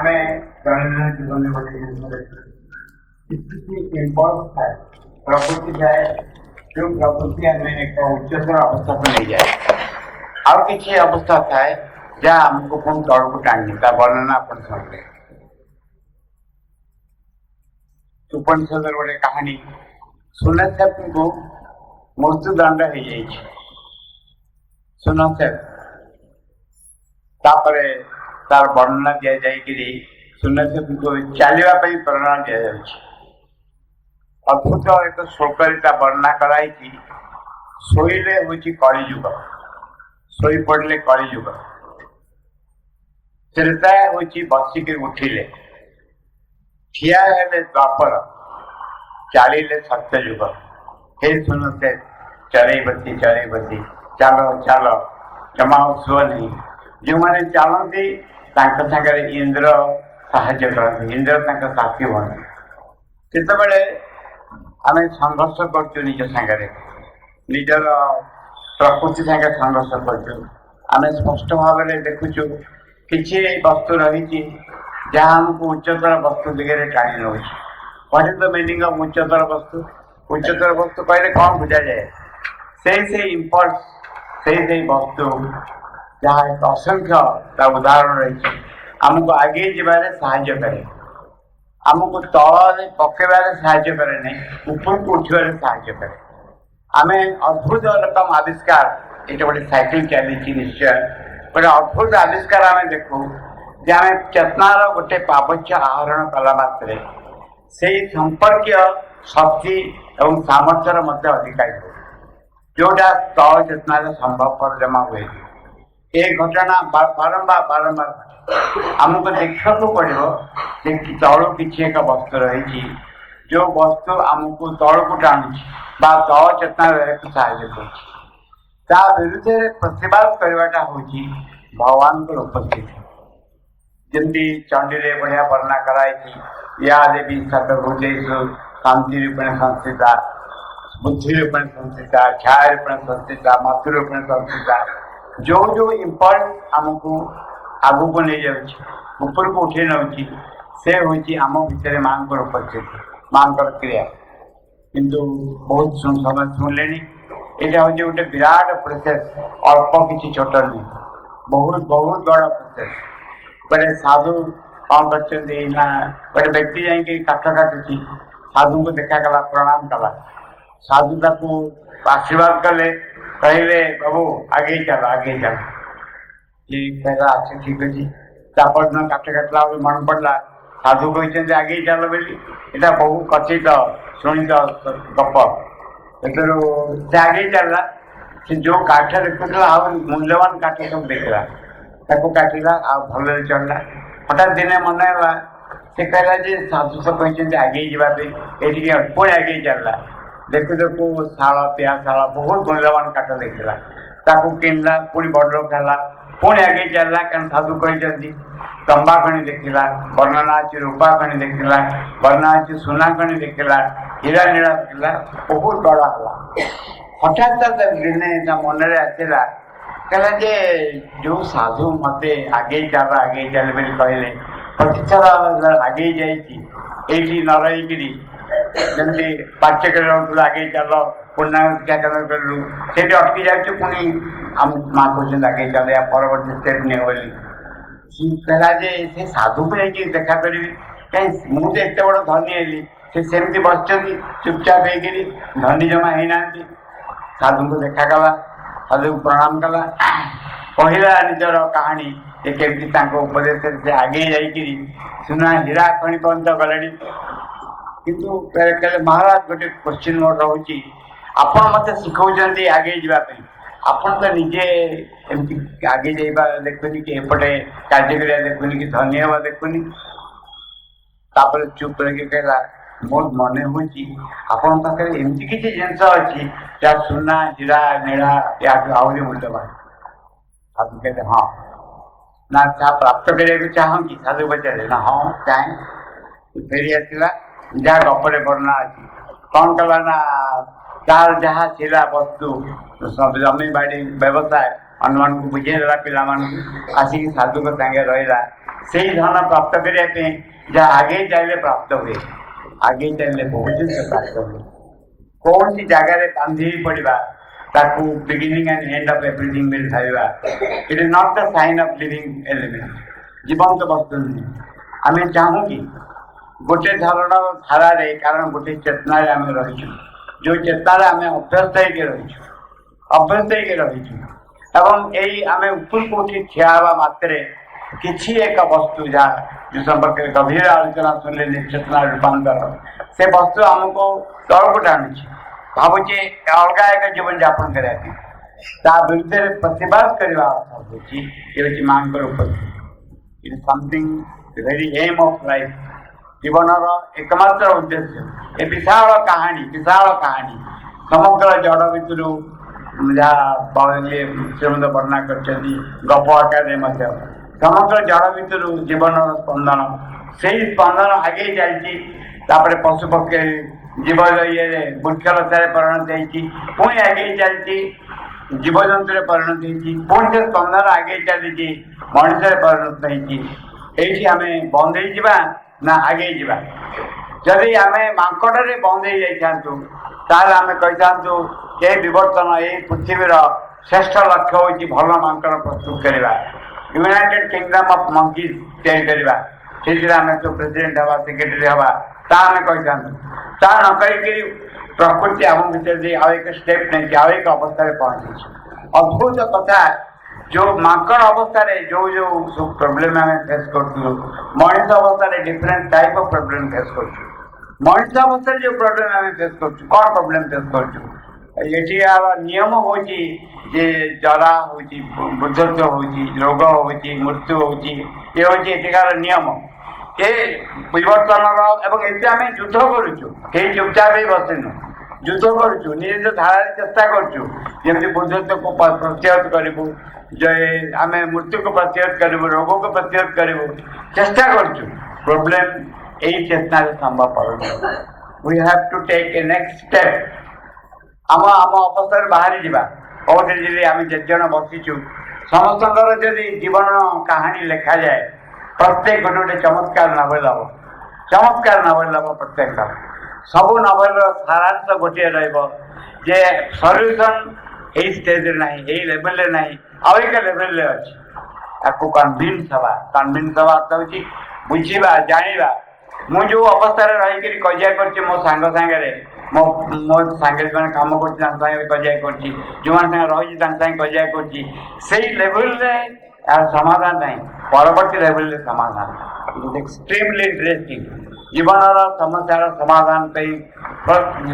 ଆମେ ଦୈନନ୍ଦିନ ଜୀବନରେ ଗୋଟେ ଜିନିଷ କିଛି ଇମ୍ପଲ୍ସ ଥାଏ, ପ୍ରକୃତି ଥାଏ, ଯୋଉ ପ୍ରକୃତି ଆମେ ଏକ ଉଚ୍ଚତର ଅବସ୍ଥାକୁ ନେଇଯାଏ। ଆଉ କିଛି ଅବସ୍ଥା ଥାଏ ଯାହା ଆମକୁ ପୁଣି ତଳକୁ ଟାଣି, ତା ବର୍ଣ୍ଣନା ଆପଣ ଶୁଣିଲେ। ଉପନିଷଦର ଗୋଟେ କାହାଣୀ, ସୁନେଶେବଙ୍କୁ ମୃତ୍ୟୁଦଣ୍ଡ ହେଇଯାଇଛି। ସୁନେଶେବ ତାପରେ ତାର ବର୍ଣ୍ଣନା ଦିଆଯାଇକିରି ସୁନେଶେବଙ୍କୁ ଚାଲିବା ପାଇଁ ପ୍ରେରଣା ଦିଆଯାଉଛି। ଅଦ୍ଭୁତ ଏକ ଶ୍ଲୋକରେ ତା ବର୍ଣ୍ଣନା କରାଯାଇଛି। ଶୋଇଲେ ହଉଛି କଳିଯୁଗ, ଶୋଇ ପଡ଼ିଲେ କଳିଯୁଗ, ତ୍ରେତା ହଉଛି ବସିକି ଉଠିଲେ, ଠିଆ ହେଲେ ଦ୍ୱାପର, ଚାଲିଲେ ସତ୍ୟଯୁଗ। ହେ ସୁନେଶେବ, ଚଳେଇ ବସି ଚାଲ ଚାଲ, ଜମା ଶୁଅ ନାହିଁ। ଯେଉଁମାନେ ଚାଲନ୍ତି ତାଙ୍କ ସାଙ୍ଗରେ ଇନ୍ଦ୍ର ସାହାଯ୍ୟ କରନ୍ତି, ଇନ୍ଦ୍ର ତାଙ୍କ ସାଥୀ ହୁଅନ୍ତି। କେତେବେଳେ ଆମେ ସଂଘର୍ଷ କରୁଛୁ ନିଜ ସାଙ୍ଗରେ, ନିଜର ପ୍ରକୃତି ସାଙ୍ଗେ ସଂଘର୍ଷ କରୁଛୁ, ଆମେ ସ୍ପଷ୍ଟ ଭାବରେ ଦେଖୁଛୁ କିଛି ବସ୍ତୁ ରହିଛି ଯାହା ଆମକୁ ଉଚ୍ଚତର ବସ୍ତୁ ଦିଗରେ ଟାଣି ନେଉଛି। What is the meaning of ଉଚ୍ଚତର ବସ୍ତୁ? ଉଚ୍ଚତର ବସ୍ତୁ କହିଲେ କ'ଣ ବୁଝାଯାଏ? ସେଇ ଇମ୍ପଲ୍ସ, ସେଇ ବସ୍ତୁ ଯାହା ଏକ ଅସଂଖ୍ୟ ତା ଉଦାହରଣ ରହିଛି, ଆମକୁ ଆଗେଇ ଯିବାରେ ସାହାଯ୍ୟ କରେ, ଆମକୁ ତଳରେ ପକେଇବାରେ ସାହାଯ୍ୟ କରେ ନାହିଁ, ଉପରକୁ ଉଠିବାରେ ସାହାଯ୍ୟ କରେ। ଆମେ ଅଦ୍ଭୁତ ରକମ ଆବିଷ୍କାର, ଏଇଟା ଗୋଟେ ସାଇକେଲ ଚାଲିଛି ନିଶ୍ଚୟ, ଗୋଟେ ଅଦ୍ଭୁତ ଆବିଷ୍କାର ଆମେ ଦେଖୁ ଯେ ଆମେ ଚେତନାର ଗୋଟେ ପାବଚ୍ୟ ଆହରଣ କଲା ମାତ୍ରେ ସେଇ ସମ୍ପର୍କୀୟ ଶକ୍ତି ଏବଂ ସାମର୍ଥ୍ୟର ମଧ୍ୟ ଅଧିକାରୀ ହୁଏ, ଯୋଉଟା ତଳ ଚେତନାରେ ସମ୍ଭବପର ଜମା ହୁଏ। ଏ ଘଟଣା ବାରମ୍ବାର ଆମକୁ ଦେଖିବାକୁ ପଡ଼ିବ ଯେ ତଳୁ କିଛି ଏକ ବସ୍ତୁ ରହିଛି, ଯୋଉ ବସ୍ତୁ ଆମକୁ ତଳକୁ ଟାଣୁଛି ବା ତଳ ଚେତନା ରହିବାକୁ ସାହାଯ୍ୟ କରୁଛି। ତା ବିରୁଦ୍ଧରେ ପ୍ରତିବାଦ କରିବାଟା ହଉଛି ଭଗବାନଙ୍କର ଉପସ୍ଥିତି। ଯେମିତି ଚଣ୍ଡୀରେ ବଢ଼ିଆ ବର୍ଣ୍ଣନା କରାଯାଇଛି, ୟା ଦେବୀ ସତଭୂତେଷୁ ଶାନ୍ତି ରୂପେଣ ସଂସ୍ଥିତା, ବୁଦ୍ଧି ରୂପେଣ ସଂସ୍ଥିତା, ଛାୟା ରୂପେଣ ସଂସ୍ଥିତା, ମଧୁ ରୂପେଣ ସଂସ୍ଥିତା। ଯୋଉ ଇମ୍ପଲ୍ସ ଆମକୁ ଆଗକୁ ନେଇଯାଉଛି, ଉପରକୁ ଉଠେଇ ନେଉଛି, ସେ ହେଉଛି ଆମ ଭିତରେ ମାଙ୍କର ଉପସ୍ଥିତି, ମାଙ୍କର କ୍ରିୟା। କିନ୍ତୁ ବହୁତ ସମୟ ଶୁଣିଲେଣି, ଏଇଟା ହେଉଛି ଗୋଟେ ବିରାଟ ପ୍ରୋସେସ୍, ଅଳ୍ପ କିଛି ଛୋଟ ନୁହେଁ, ବହୁତ ବଡ଼ ପ୍ରୋସେସ୍। ଗୋଟେ ସାଧୁ କ'ଣ କରିଛନ୍ତି ନା, ଗୋଟେ ବ୍ୟକ୍ତି ଯାଇକି କାଠ କାଟୁଛି, ସାଧୁଙ୍କୁ ଦେଖାଗଲା, ପ୍ରଣାମ କଲା। ସାଧୁ ତାକୁ ଆଶୀର୍ବାଦ କଲେ, କହିଲେ ବାବୁ ଆଗେଇ ଚାଲ। କହିଲା ଆଚ୍ଛା ଠିକ ଅଛି। ତାପର ଦିନ କାଠ କାଟିଲା ବେଳକୁ ମନେ ପଡ଼ିଲା ସାଧୁ କହିଛନ୍ତି ଆଗେଇ ଚାଲ ବୋଲି। ଏଇଟା ବହୁ କଥିତ ଶୁଣିତ ଗପ। ସେଥିରୁ ସେ ଆଗେଇ ଚାଲିଲା। ସେ ଯୋଉ କାଠ ଦେଖୁଥିଲା ଆଉ ମୂଲ୍ୟବାନ କାଠ ସବୁ ଦେଖିଲା, ତାକୁ କାଟିଲା, ଆଉ ଭଲରେ ଚଳିଲା। ହଠାତ୍ ଦିନେ ମନେ ହେଲା, ସେ କହିଲା ଯେ ସାଧୁ ସହ କହିଛନ୍ତି ଆଗେଇ ଯିବା ପାଇଁ, ଏଠିକି ପୁଣି ଆଗେଇ ଚାଲିଲା। ଦେଖୁ ଶାଳ, ପିଆ ଶାଳ, ବହୁତ ମୂଲ୍ୟବାନ କାଠ ଦେଖିଲା, ତାକୁ କିଣିଲା, ପୁଣି ବଡ଼ ଲୋକ ହେଲା, ପୁଣି ଆଗେଇ ଚାଲିଲା। କାରଣ ସାଧୁ କହିଛନ୍ତି। ତମ୍ବା ଖଣି ଦେଖିଲା, ବର୍ଣ୍ଣନା ଅଛି ରୂପା ଖଣି ଦେଖିଲା, ବର୍ଣ୍ଣନା ଅଛି ସୁନା ଖଣି ଦେଖିଲା, ହୀରା ନୀଳା ଦେଖିଲା, ବହୁତ ବଡ଼ ହେଲା। ହଠାତ୍ ଦିନେ ତା ମନରେ ଆସିଲା, କହିଲା ଯେ ଯୋଉ ସାଧୁ ମତେ ଆଗେଇ ଚାଲ ବୋଲି କହିଲେ, ପ୍ରତିଥର ଆଗେଇ ଯାଇଛି, ଏଇଠି ନ ରହିକିରି ଯେମିତି ପାଚକରେ ରହୁଥିଲୁ ଆଗେଇ ଚାଲ, ପୂର୍ଣ୍ଣାଙ୍ଗ କରିଲୁ, ସେଇଠି ଅଟକି ଯାଉଛୁ, ପୁଣି ଆମ ମା କହୁଛନ୍ତି ଆଗେଇ ଚାଲ, ପରବର୍ତ୍ତୀ ଷ୍ଟେପ୍ ନିଅ ବୋଲି। କହିଲା ଯେ ସେ ସାଧୁକୁ ଯାଇକି ଦେଖା କରିବି କାହିଁ, ମୁଁ ତ ଏତେ ବଡ଼ ଧନୀ ହେଲି, ସେ ସେମିତି ବସିଛନ୍ତି ଚୁପଚାପ ହେଇକିରି, ଧନୀ ଜମା ହେଇନାହାନ୍ତି। ସାଧୁଙ୍କୁ ଦେଖା କଲା, ସାଧୁକୁ ପ୍ରଣାମ କଲା, କହିଲା ନିଜର କାହାଣୀ ଯେ କେମିତି ତାଙ୍କ ଉପଦେଶରେ ସେ ଆଗେଇ ଯାଇକିରି ସୁନା ହୀରା ଖଣି ପର୍ଯ୍ୟନ୍ତ ଗଲେଣି। କିନ୍ତୁ ମହାରାଜ ଗୋଟେ କୋଶ୍ଚିନ୍ ମୋର ରହୁଛି, ଆପଣ ମତେ ଶିଖଉଛନ୍ତି ଆଗେଇ ଯିବା ପାଇଁ, ଆପଣ ତ ନିଜେ ଏମିତି ଆଗେଇ ଯାଇବା ଦେଖୁନି କି, ଏପଟେ କାର୍ଯ୍ୟ କରିବା ଦେଖୁନି କି, ଧନୀ ହେବା ଦେଖୁନି। ତାପରେ ଚୁପ୍ ରହିକି କହିଲା, ମୋର ମନେ ହଉଛି ଆପଣଙ୍କ ପାଖରେ ଏମିତି କିଛି ଜିନିଷ ଅଛି ଯାହା ସୁନା ହୀରା ନୀଳା ୟାଠୁ ଆହୁରି ମୂଲ୍ୟବାନ। ସାଧୁ କହିଲେ ହଁ। ନା ତାହା ପ୍ରାପ୍ତ କରିବାକୁ ଚାହୁଁ କି? ସାଧୁ ପଚାରିଲେ। ନା ହଁ ଚାହେଁ। ଫେରି ଆସିଲା, ଯାହା ଗପରେ ବର୍ଣ୍ଣନା ଅଛି। କ'ଣ କଲା ନା, ତାର ଯାହା ଥିଲା ବସ୍ତୁ, ଜମି ବାଡ଼ି ବ୍ୟବସାୟ, ଅନ୍ୟମାନଙ୍କୁ ବୁଝେଇ ଦେଲା, ପିଲାମାନଙ୍କୁ ଆସିକି ସାଧୁଙ୍କ ସାଙ୍ଗେ ରହିଲା। से धन प्राप्त करने जहाँ आगे चाहिए प्राप्त हुए आगे चाहिए बहुत जिन प्राप्त हुए कौन सी जगह बांधि पड़ा ताकू beginning and end of everything मिल भाईवा it is not the sign of living element जीवंत वस्तु नहीं आम चाहूँ कि गोटे धरण धारा कारण गोटे चेतना आम रही जो चेतना आम अभ्यस्त अभ्यस्त रही यही आम ऊपर को ठिया हवा मात्रे किसी एक वस्तु जहाँ जो संपर्क में गभीर आलोचना सुनले चेतना रूपांतर से वस्तु आमको तल को टाणुची भावुचे अलग एक जीवन यापन करने विरुद्ध प्रतिवाद करने माँ उपस्थिति it something very aim of life जीवन एकमात्र उद्देश्य ये विशाल कहानी समग्र जड़ भितर जहाँ श्रीमंत वर्णना कर गप आकार समग्र जड़ भितर जीवन स्पंदन से स्पंदन आगे चलती पशु पक्षी जीव ये वृक्षलता परिणत होती आगे चलती जीवजंतु परिणत होती पुणी से स्पंदन आगे चली मनुष्य परिणत होती आम बंद हो ना आगे जा जदि आम मांकड़े बंद हो जाता आम कही ये विवर्तन ये पृथ्वीर श्रेष्ठ लक्ष्य हूँ भल मांकड़ प्रस्तुत करवा यूनाइटेड किंगडम ऑफ मंकीज तैयारी करवा जो प्रेसिडेंट हवा सेक्रेटरी हवा आम कही न कही प्रकृति आम भर आउ एक स्टेप नहीं आउ एक अवस्था पहुंची अद्भुत कथा जो माकड़ अवस्था जो जो सब प्रोब्लेम आम फेस करूँ मनीष अवस्था different type of problem face कर मनीष अवस्था जो प्रोब्लेम आम फेस कर कौन प्रोब्लेम फेस कर नियम हूँ जे जरा हूँ बुद्धत्व हूँ रोग हूँ मृत्यु हूँ ये हूँ एटिकार नियम ये परिवर्तन एवं आम युद्ध करुचु कहीं चुपचाप ही बसनु युद्ध करुचु निज धारा चेष्टा करुचु जमी बुद्धत्व को प्रतिहत करूँ जो आम मृत्यु को प्रतिहत करूँ रोग को प्रतिहत करूँ चेष्टा करुचु प्रोब्लेम यही चेतना संभव पड़े we have to take a next step आम आम अवस्था बाहरी जा कहते आम जन बसीचु समस्त जदि जीवन कहानी लिखा जाए प्रत्येक गोटे गोटे चमत्कार नॉवेल हम चमत्कार नॉवेल हम प्रत्येक सब नॉवेल सारांश गोटे रे सल्यूशन यही स्टेज ना यही लेवल ना आउ एक लेवल अच्छी आपको कन्भिन्स हवा अर्थ हूँ बुझा जाना मु जो अवस्था रही कजिया कर मो सांग सागे मो मो सांगे जो कम कर कजिया कर जो रही कजिया कर लेवल यार समाधान नहीं परवर्ती लेवल समाधान इट इज एक्सट्रीमली इंटरेस्टिंग जीवन समस्या समाधान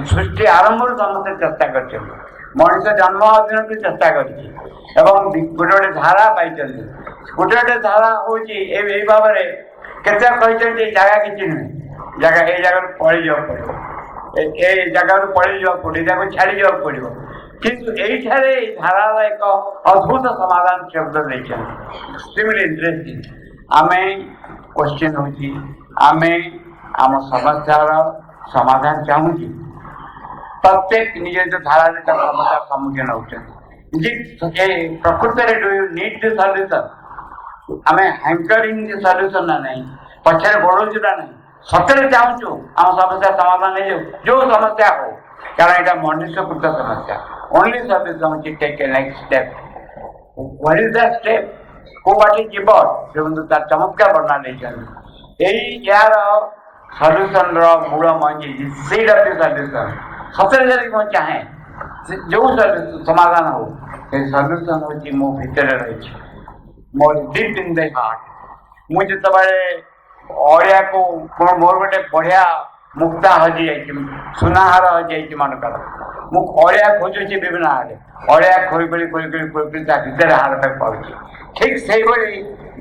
सृष्टि आरंभ समस्ते चेष्टा कर मनुष्य जन्म अध्ययन की चेष्टा कर गोटे गोटे धारा पाई गोटे गोटे धारा हूँ यही भाव में केते कहते जगह किसी नुहे जगह ये जगह पड़ जा पड़ो ए जगह पड़ जा पड़ो छाड़ी जा पड़ो किंतु यही धारा एक अद्भुत समाधान शब्द एक्सट्रीमली इंटरेस्टिंग आम क्वेश्चन हूँ आम आम समस्यार समाधान चाहूँ प्रत्येक निज निज धारा समस्या सम्मुखीन होती प्रकृत do you need the solution आम हैंकरिंग द सल्यूशन ना नहीं पछे बढ़ोचु ना नहीं सतरे चाहूँ आम समस्या समाधान हो जो समस्या हो कारण यहाँ मनुष्यकृत समस्या only solution take a next step what is the step को बाटे जीव से चमत्कार वर्णना यही यार सल्यूशन मूल मंजी सीड ऑफ द सल्यूशन सतरे जब मैं चाहे जो समाधान हो सल्यूशन हूँ मो भीतर रही more deep in the heart मुझे अड़िया को मोर गोटे बढ़िया मुक्ता हजि जाइए सुनाहार हजि जाइए मनकर मुझे खोजुची विभिन्न आड़े अड़िया खोई भीतर हार तक पाँच ठीक से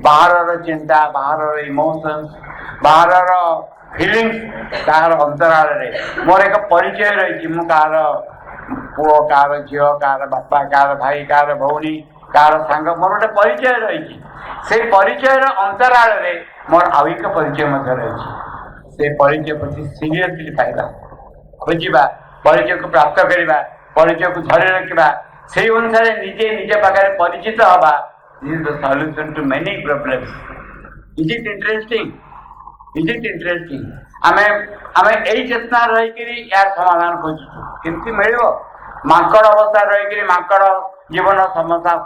बाहर चिंता बाहर इमोशंस बाहर फिलिंग्स तार अंतराल मोर एक परिचय रही मु कार पुओ कार झील कार बापा कार भाई कार भौणी कार सांग मोर गोटे परिचय रही से परिचय अंतराल मोर आउ एक परिचय रही से परिचय प्रति सीरियसली पाइबा खोजा परिचय को प्राप्त करवा परिचय को धरी रखा से अनुसार निजे निजे पाखे परिचित हवा this is the solution to many problems is it interesting is it interesting आमे आमे एई चेतना रही करी यार समाधान खोजु केमती मिलिबो माकड़ अवस्था रही करी माकड़ जीवन समस्या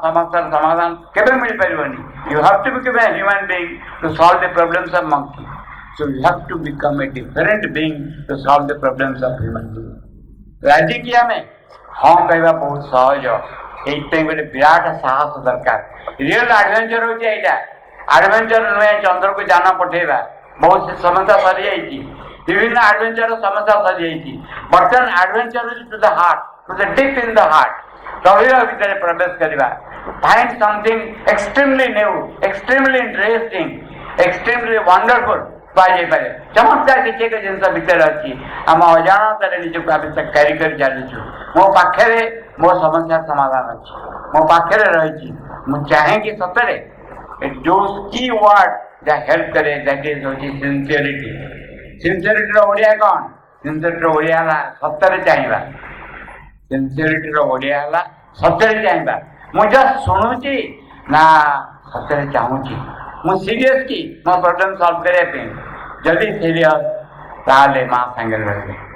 समाधान केबे मिल परिबनी you have to become a human being to solve the problems of monkey so you have to become a different being to solve the problems of human being राजी किया में हाँ कहवा बहुत सहज ये गोटे विराट साहस दरकार रियल एडवेंचर हो एडवेंचर नुहे चंद्र को जान पठेगा बहुत से समस्या सरी जाइए विभिन्न एडवेंचर समस्या सरी जाइए बर्तमान adventure to the heart to the deep in the heart गभीर भीतर प्रवेश करवा find something extremely new extremely interesting extremely wonderful पाई पारे चमत्कार किसी एक जिन भितर अच्छी आम अजाणत निजक क्यारी कर चलु मो पाखे मो समस्या समाधान अच्छी मो पाखे रही मुझे चाहे कि सतरे दोज की वर्ड दैट हेल्प करे that is sincerity sincerity Odia कौन सिंसियरिटी ओडिया सतरे चाहिए सिंसियरिटी ओडिया सतरे चाहिए मुझे जस्ट शुणुची ना सतरे चाहूँगी मु सीरियस की मो प्रॉब्लम सॉल्व करने जल्दी सीरियस ताले माँ सांगे रहे